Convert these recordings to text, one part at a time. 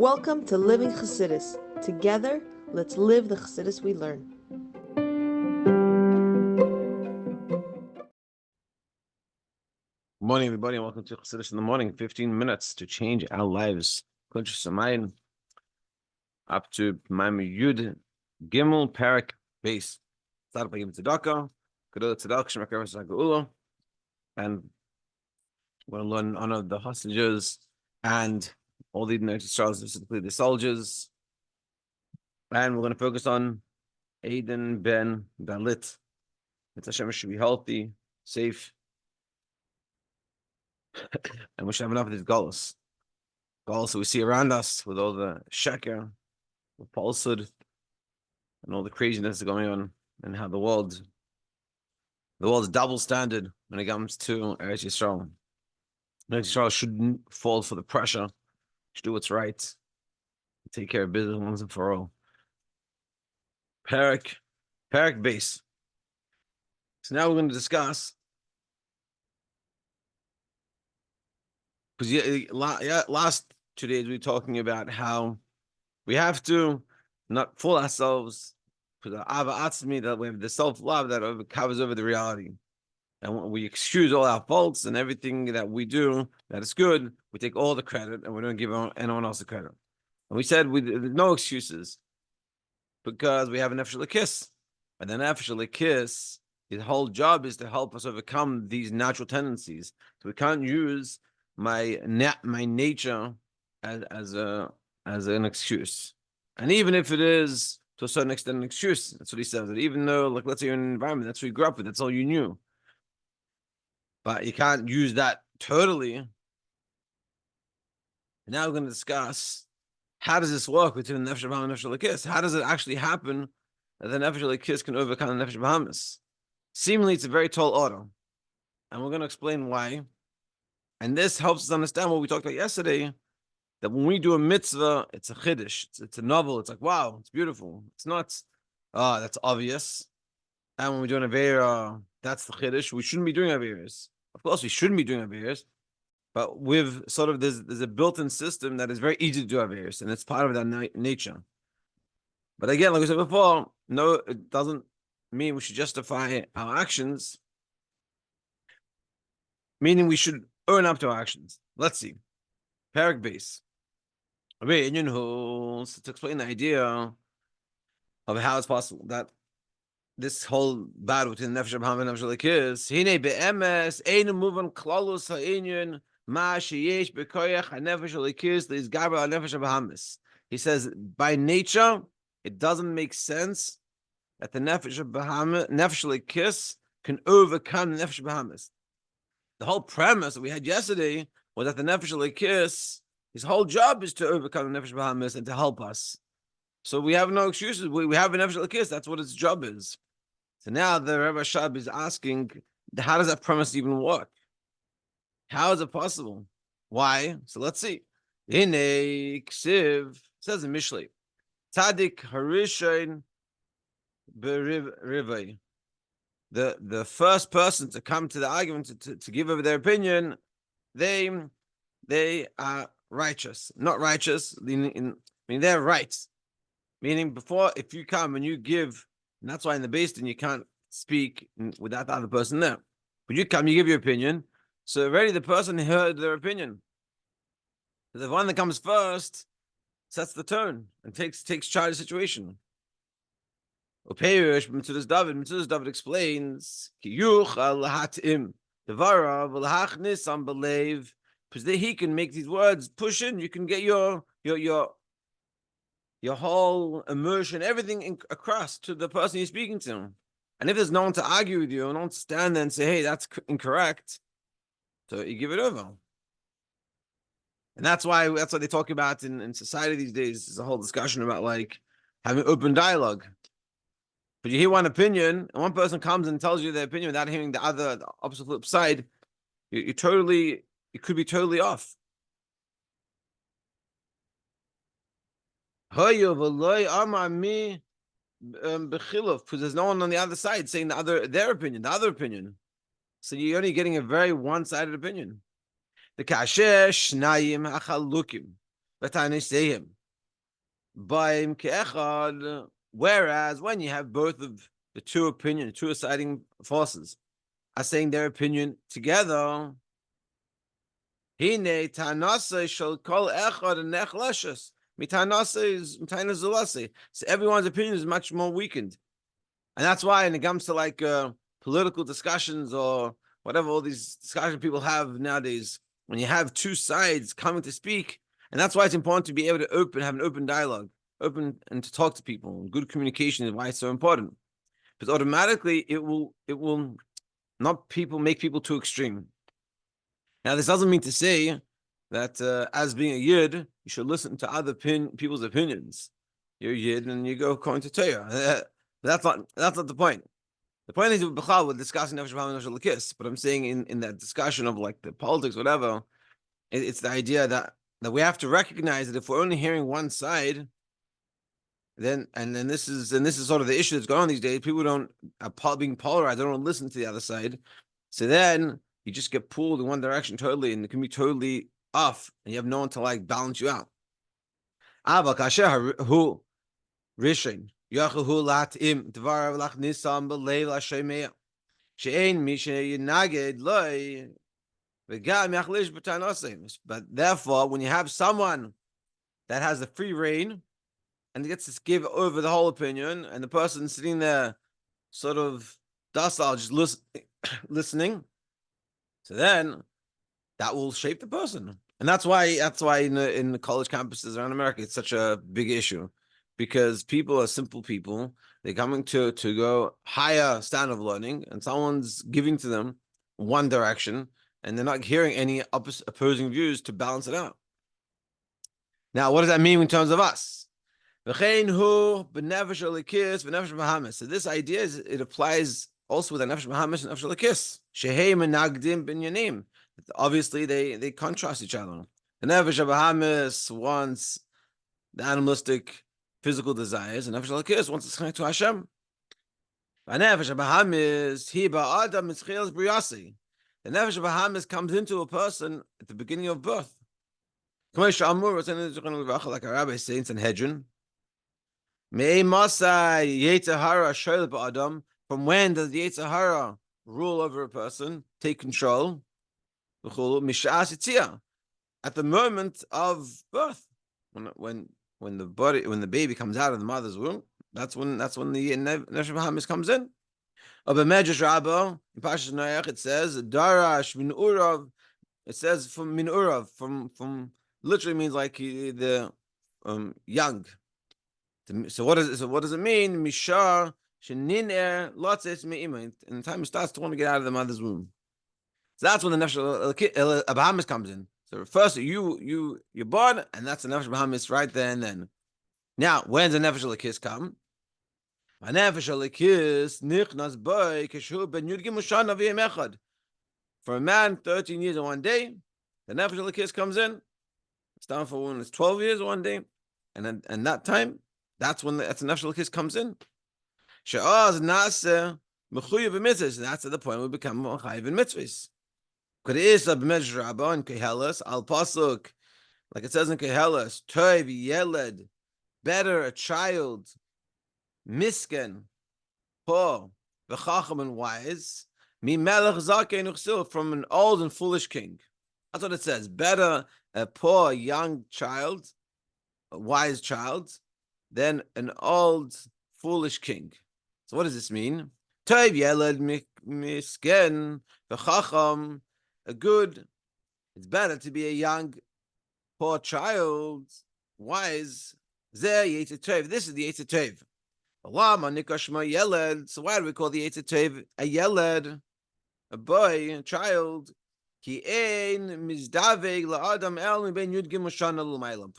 Welcome to Living Chassidus. Together, let's live the Chassidus we learn. Good morning, everybody, and welcome to Chassidus in the morning. 15 minutes to change our lives. Kuntres up to Maamer Yud Gimel Parak base. Start by Yom Tzedakah, Gadol Tzedakah, Shemak Eretz Yisroel, and we're going to learn honor the hostages and all the Eretz Yisroel, specifically the soldiers. And we're going to focus on Eden ben Galit. That Hashem should be healthy, safe, and we should have enough of these Galit. Galit we see around us with all the sheker, the falsehood, and all the craziness going on, and how the world's double standard when it comes to Eretz Yisroel. Eretz Yisroel shouldn't fall for the pressure. Should do what's right. Take care of business once and for all. Parak base. So now we're going to discuss, because last 2 days we were talking about how we have to not fool ourselves, because that we have the self-love that covers over the reality. And when we excuse all our faults and everything that we do that is good, we take all the credit and we don't give anyone else the credit. And we said there's no excuses, because we have an Nefesh L'Kis. And the Nefesh L'Kis, his whole job is to help us overcome these natural tendencies. So we can't use my nature as an excuse. And even if it is to a certain extent an excuse, that's what he says. That even though, like, let's say you're in an environment, that's what you grew up with, that's all you knew. But you can't use that totally. And now we're going to discuss, how does this work between the Nefesh Bahamis and Nefesh L'Kis? How does it actually happen that the Nefesh L'Kis can overcome the Nefesh Bahamis? Seemingly, it's a very tall order. And we're going to explain why. And this helps us understand what we talked about yesterday, that when we do a mitzvah, it's a chiddush, it's a novel, it's like, wow, it's beautiful. It's not, that's obvious. And when we do an avera, that's the chiddush. We shouldn't be doing averas. Of course, we shouldn't be doing averas, but with sort of, there's a built-in system that is very easy to do averas, and it's part of that nature. But again, like we said before, no, it doesn't mean we should justify our actions, meaning we should earn up to our actions. Let's see. Parak base. To explain the idea of how it's possible that this whole battle between Nefesh Bahamis and Nefesh L'Kis, Hine be'emes, ein muvan klalus ha'inyan, ma sheyesh bekoyach ha'nefesh L'Kis le'izgaber ha'nefesh Bahamis. He says, by nature, it doesn't make sense that the Nefesh L'Kis can overcome the Nefesh Bahamis. The whole premise that we had yesterday was that the Nefesh L'Kis, his whole job is to overcome the Nefesh Bahamis and to help us. So we have no excuses. We have a Nefesh L'Kis. That's what its job is. So now the Rebbe Shab is asking, how does that premise even work? How is it possible? Why? So let's see. Hine Ksiv says in Mishlei, Tzadik Harishain Berivai. The first person to come to the argument to give over their opinion, they are righteous, not righteous. Meaning they're right. Meaning before, if you come and you give, and that's why in the Beis Din you can't speak without the other person there. But you come, you give your opinion. So already the person heard their opinion. The one that comes first sets the tone and takes charge of the situation. Mitzvahs David explains, because he can make these words push in. You can get your whole immersion, everything across to the person you're speaking to. And if there's no one to argue with you, no one to stand there and say, hey, that's incorrect, so you give it over. And that's why they talk about in society these days. There's a whole discussion about like having open dialogue. But you hear one opinion, and one person comes and tells you their opinion without hearing the opposite flip side, you could be totally off. Because there's no one on the other side saying their opinion, the other opinion. So you're only getting a very one-sided opinion. The kasher shnayim hachalukim. Whereas when you have both of the two opinions, two siding forces are saying their opinion together, Hine tanasa shall call echad and nechleshes. Mitanasa is zulasi. So everyone's opinion is much more weakened. And that's why when it comes to like political discussions or whatever all these discussions people have nowadays, when you have two sides coming to speak, and that's why it's important to be able to have an open dialogue, open and to talk to people. Good communication is why it's so important. Because automatically it will not make people too extreme. Now, this doesn't mean to say that as being a Yid, you should listen to other people's opinions. You're a Yid and you go according to Torah. That's not the point. The point is we're discussing Nefesh B'Ham and Nefesh L'Kis, but I'm saying in that discussion of like the politics, whatever, it's the idea that we have to recognize that if we're only hearing one side, then this is sort of the issue that's going on these days. People are being polarized. They don't listen to the other side. So then you just get pulled in one direction totally, and it can be totally off, and you have no one to like balance you out. Rishin Yachahu Latim Dvar Lachnisam Belay Lashemea Shein Misha Naged Loy Vegam Yachlish B'Tanosim. But therefore, when you have someone that has the free reign and gets to give over the whole opinion, and the person sitting there sort of docile, just listening, so then that will shape the person. And that's why in the college campuses around America, it's such a big issue. Because people are simple people. They're coming to go higher standard of learning, and someone's giving to them one direction, and they're not hearing any opposing views to balance it out. Now, what does that mean in terms of us? So this idea it applies also with the Nefesh Bahamis and Nefesh L'Kis. Shehem Menagdim Binyanim. Obviously, they contrast each other. The Nefesh Bahamis wants the animalistic physical desires, and Nefesh L'Kis wants to connect to Hashem. The Nefesh Bahamis comes into a person at the beginning of birth. Like our rabbi says in Sanhedrin, from when does the Yetzer Hara rule over a person, take control? At the moment of birth, when the baby comes out of the mother's womb, that's when the Nefesh Bahamis comes in. Of a Medrash Rabbah in Parshas Noach, it says Darash min Urav. It says from min Urav, from literally means like the young. So what does it mean? Mishar shenin lotzes me'ima. In the time it starts to want to get out of the mother's womb. So that's when the Nefesh Bahamis comes in. So first you're born, and that's the Nefesh Bahamis right there and then. Now, when does the Nefesh L'Kis come? A Nefesh L'Kis nichnas boy keshu ben yud gimel shana v'yem echad. For a man, 13 years and one day, the Nefesh L'Kis comes in. It's down for when it's 12 years and one day, and that time, that's the Nefesh L'Kis comes in. She'az nase mechuyev b'mitzvahs. That's at the point we become mechuyev in mitzvahs. K'reisa b'medrash Rabbah in Kehelas al pasuk, like it says in Kehelas, toiv yeled, better a child, misken, poor, v'chacham and wise, mi melech zaken uchsil, from an old and foolish king. That's what it says. Better a poor young child, a wise child, than an old foolish king. So what does this mean? Toiv yeled misken v'chacham. It's better to be a young, poor child, wise. This is the Yetzer Tov. So why do we call the Yetzer Tov a yeled, a boy, a child? Because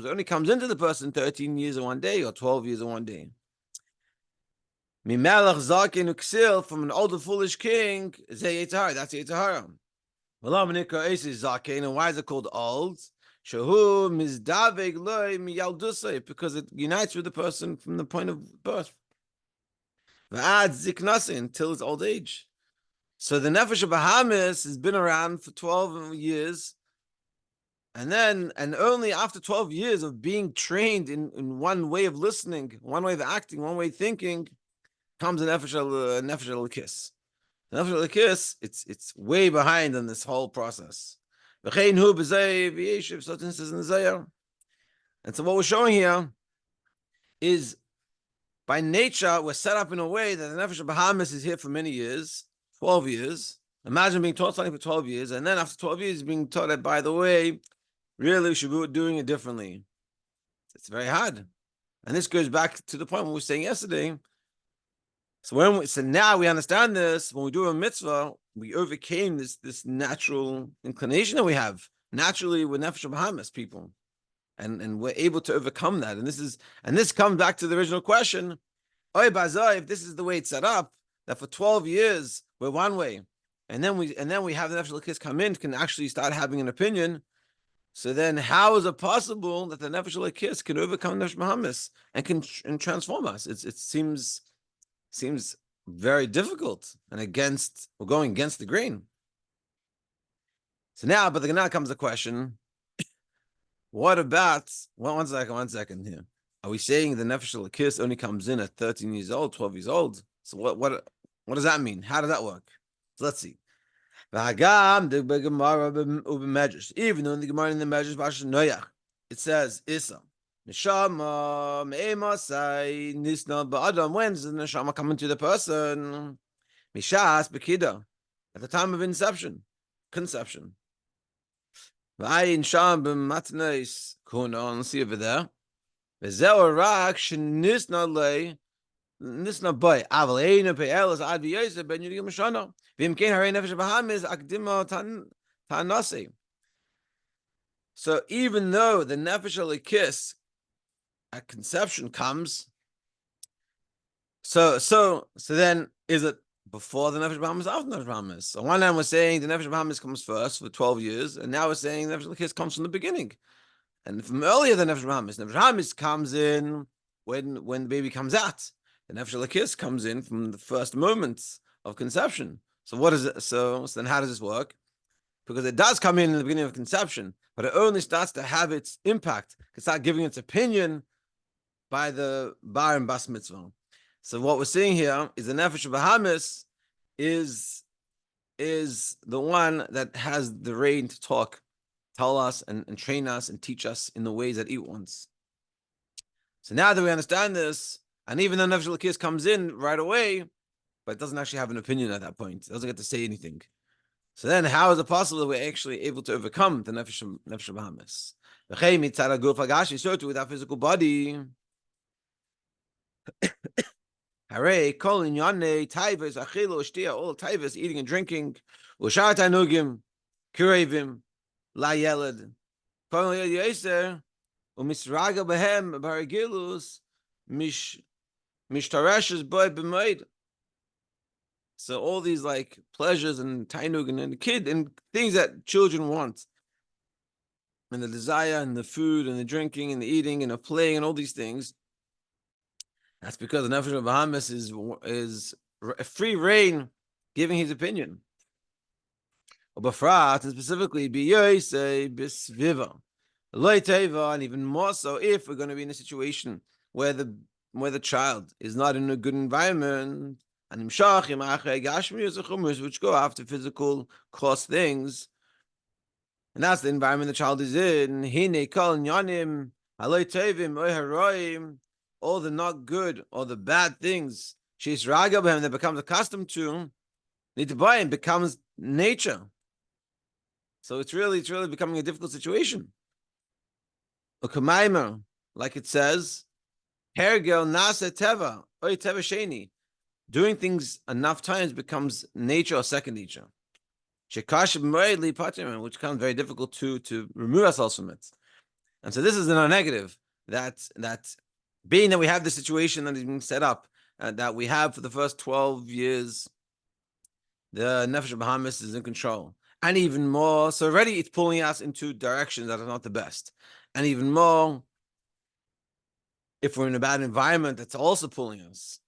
it only comes into the person 13 years in one day or 12 years in one day. From an older foolish king, that's Yetzer Hara. And why is it called old? Because it unites with the person from the point of birth. Until his old age. So the Nefesh Bahamis has been around for 12 years, and only after 12 years of being trained in one way of listening, one way of acting, one way of thinking, comes a nefesh al kiss. Nefesh al kiss, it's way behind in this whole process. And so what we're showing here is, by nature, we're set up in a way that the nefesh of Bahamas is here for many years, 12 years. Imagine being taught something for 12 years, and then after 12 years, being taught that, by the way, really we should be doing it differently. It's very hard. And this goes back to the point we were saying yesterday. So now we understand this. When we do a mitzvah, we overcame this natural inclination that we have. Naturally, we're nefesh Bahamas people. And we're able to overcome that. And this comes back to the original question. If this is the way it's set up, that for 12 years we're one way, and then we have the nefesh l'kis come in, can actually start having an opinion. So then, how is it possible that the nefesh l'kis can overcome nefesh Bahamas and can transform us? It seems very difficult and going against the grain. So now, but now comes the question: what about one second here? Are we saying the nefesh l'kis only comes in at 13 years old, 12 years old? So what does that mean? How does that work? So let's see. Even though in the Gemara in the Medrash it says Isa Neshama Me'emasai Nisna Ba'adam. When does the neshama come into the person? Mishas Bekida, at the time of conception. V'ayin Sham b'matneis Kuna. See over there. V'zeu rak shenisna lei nisna boy aval eina pe'elas ad v'yosef ben Yudiyim Mishana v'im kein harei nefesh Bahamas akdima tanasi. So even though the nefesh l'kis at conception comes, so then is it before the nefesh Bahamas, after the nefesh Bahamas? So on one hand we're saying the nefesh Bahamas comes first for 12 years, and now we're saying the nefesh l'kis comes from the beginning. And from earlier than nefesh Bahamas comes in when the baby comes out. The nefesh l'kis comes in from the first moments of conception. So what is it? So then how does this work? Because it does come in the beginning of conception, but it only starts to have its impact, it starts giving its opinion by the bar and bas mitzvah. So what we're seeing here is the nefesh Bahamas is the one that has the reign to tell us and train us and teach us in the ways that it wants. So now that we understand this, and even though nefesh l'kis comes in right away, but it doesn't actually have an opinion at that point. It doesn't get to say anything. So then how is it possible that we're actually able to overcome the nefesh Bahamas? So too with our physical body. Hare kol inyane taivas achilo shtia, all taivas, eating and drinking, ushar tanugim kurevim la yeled kol yeser umisraga behem baragilus mishtareshes boy b'moed. So all these like pleasures and tainug and the kid and things that children want, and the desire and the food and the drinking and the eating and the playing and all these things. That's because the nefesh of Bahamas is a free reign, giving his opinion. B'frat, and specifically b'yosei b'sviva, loy teva, and even more so if we're going to be in a situation where the child is not in a good environment, and which go after physical coarse things, and that's the environment the child is in. Hine kol nyanim aloy tevim oy haroim, all the not good or the bad things, she's raga b'hem, that becomes accustomed to, need to buy him, becomes nature. So it's really becoming a difficult situation. Maamer, like it says, hergel nase teva oy teva sheni, doing things enough times becomes nature or second nature. Which becomes very difficult to remove ourselves from it. And so this is in our negative, that being that we have the situation that is being set up, that we have for the first 12 years, the nefesh Bahamas is in control. And even more, so already it's pulling us into directions that are not the best. And even more, if we're in a bad environment, that's also pulling us.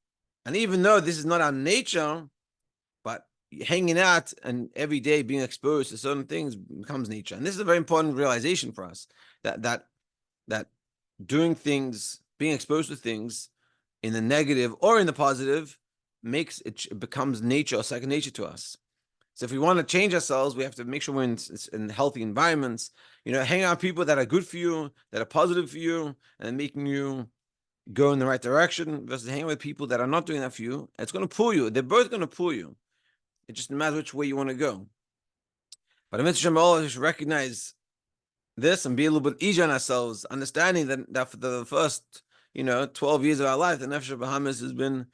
And even though this is not our nature, but hanging out and every day being exposed to certain things becomes nature. And this is a very important realization for us, that doing things, being exposed to things in the negative or in the positive makes it becomes nature or second nature to us. So if we want to change ourselves, we have to make sure we're in healthy environments, hang out with people that are good for you, that are positive for you, and making you go in the right direction, versus hanging with people that are not doing that for you. It's going to pull you. They're both going to pull you. It just matters which way you want to go. But the Mitzvah always should recognize this and be a little bit easier on ourselves, understanding that for the first 12 years of our life, the Nefesh of Bahamas has been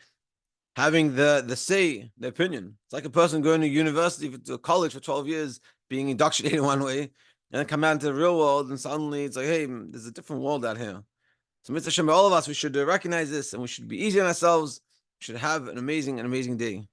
having the say, the opinion. It's like a person going to university, to college for 12 years, being indoctrinated one way, and then come out into the real world, and suddenly it's like, hey, there's a different world out here. So Mitzvah Shem, all of us, we should recognize this, and we should be easy on ourselves. We should have an amazing day.